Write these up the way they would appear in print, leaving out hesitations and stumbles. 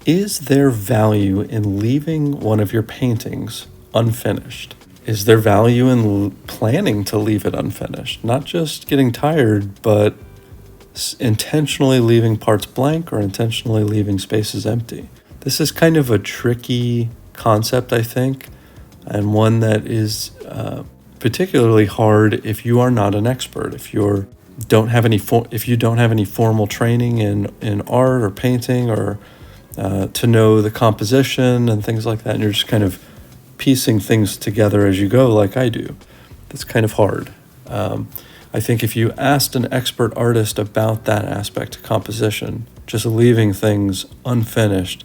Is there value in leaving one of your paintings unfinished? Is there value in planning to leave it unfinished? Not just getting tired, but intentionally leaving parts blank or intentionally leaving spaces empty. This is kind of a tricky concept, I think, and one that is particularly hard if you are not an expert. If you don't have any formal training in art or painting, or to know the composition and things like that, and you're just kind of piecing things together as you go, like I do. That's kind of hard. I think if you asked an expert artist about that aspect of composition, just leaving things unfinished,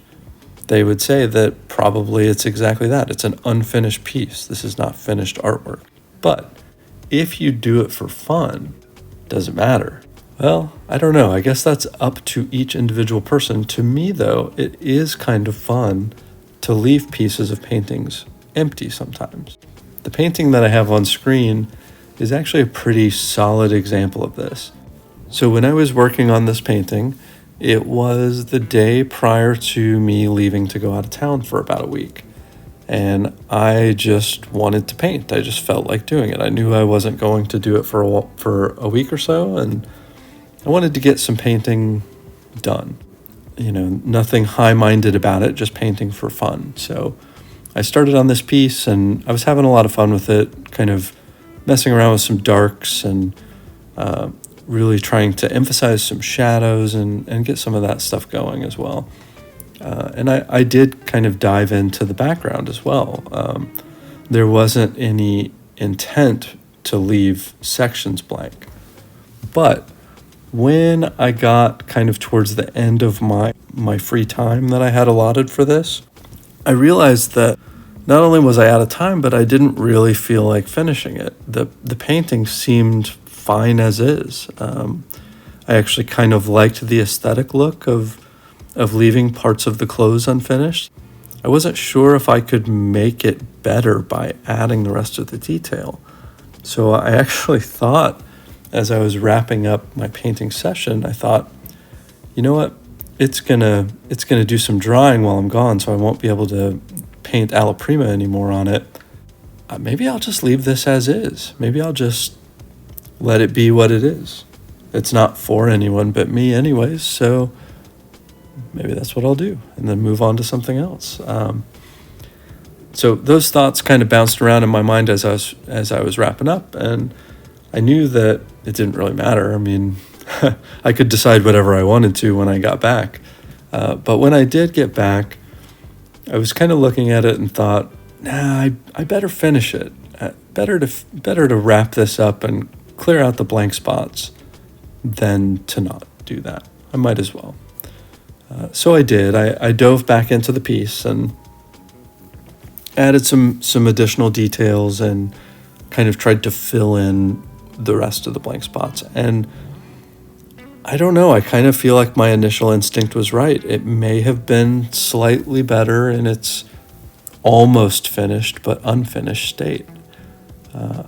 they would say that probably it's exactly that. It's an unfinished piece. This is not finished artwork. But if you do it for fun, does it matter? Well, I don't know. I guess that's up to each individual person. To me, though, it is kind of fun to leave pieces of paintings empty sometimes. The painting that I have on screen is actually a pretty solid example of this. So when I was working on this painting, it was the day prior to me leaving to go out of town for about a week. And I just wanted to paint. I just felt like doing it. I knew I wasn't going to do it for a week or so, and I wanted to get some painting done. Nothing high-minded about it, just painting for fun. So I started on this piece, and I was having a lot of fun with it, kind of messing around with some darks and really trying to emphasize some shadows and get some of that stuff going as well. And I did kind of dive into the background as well. There wasn't any intent to leave sections blank. But when I got kind of towards the end of my free time that I had allotted for this, I realized that not only was I out of time, but I didn't really feel like finishing it. The painting seemed fine as is. I actually kind of liked the aesthetic look of leaving parts of the clothes unfinished. I wasn't sure if I could make it better by adding the rest of the detail. So I actually thought, as I was wrapping up my painting session, I thought, you know what? It's gonna do some drying while I'm gone, so I won't be able to paint alla prima anymore on it. Maybe I'll just leave this as is. Maybe I'll just let it be what it is. It's not for anyone but me anyways, so maybe that's what I'll do, and then move on to something else. So those thoughts kind of bounced around in my mind as I was wrapping up, and I knew that it didn't really matter. I mean, I could decide whatever I wanted to when I got back. But when I did get back, I was kind of looking at it and thought, nah, I better finish it. Better to wrap this up and clear out the blank spots than to not do that. I might as well. So I did. I dove back into the piece and added some additional details and kind of tried to fill in the rest of the blank spots. And I don't know, I kind of feel like my initial instinct was right. It may have been slightly better in its almost finished but unfinished state.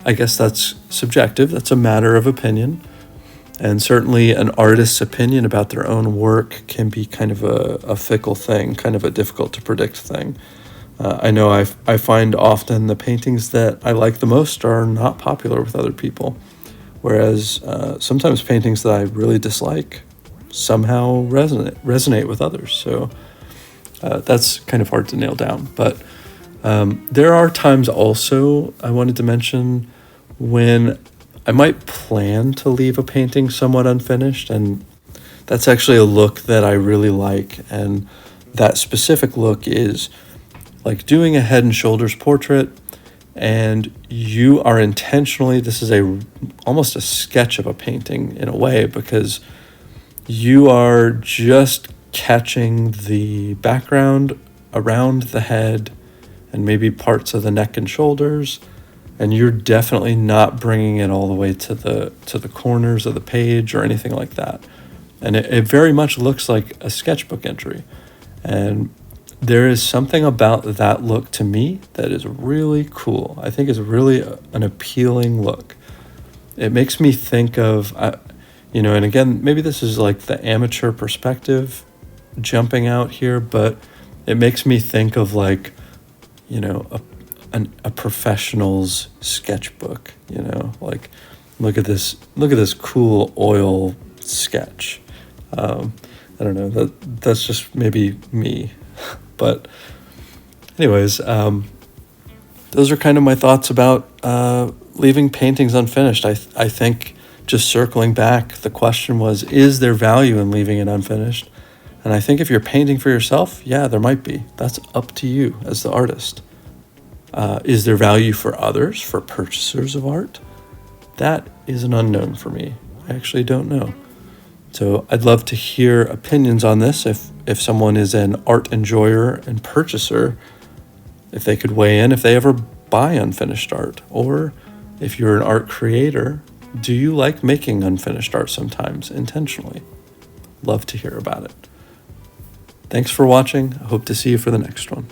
I guess that's subjective. That's a matter of opinion. And certainly an artist's opinion about their own work can be kind of a fickle thing, kind of a difficult to predict thing. I know I find often the paintings that I like the most are not popular with other people, whereas sometimes paintings that I really dislike somehow resonate with others. So that's kind of hard to nail down. But there are times also I wanted to mention when I might plan to leave a painting somewhat unfinished, and that's actually a look that I really like. And that specific look is like doing a head and shoulders portrait, and you are intentionally, this is almost a sketch of a painting in a way, because you are just catching the background around the head and maybe parts of the neck and shoulders, and you're definitely not bringing it all the way to the corners of the page or anything like that. And it very much looks like a sketchbook entry. And there is something about that look to me that is really cool. I think it's really an appealing look. It makes me think of, and again, maybe this is like the amateur perspective jumping out here, but it makes me think of like, a professional's sketchbook, like look at this cool oil sketch. I don't know, that's just maybe me. But anyways, those are kind of my thoughts about leaving paintings unfinished. I think, just circling back, the question was, is there value in leaving it unfinished? And I think if you're painting for yourself, yeah, there might be. That's up to you as the artist. Is there value for others, for purchasers of art? That is an unknown for me. I actually don't know. So I'd love to hear opinions on this. If someone is an art enjoyer and purchaser, if they could weigh in, if they ever buy unfinished art, or if you're an art creator, do you like making unfinished art sometimes intentionally? Love to hear about it. Thanks for watching. I hope to see you for the next one.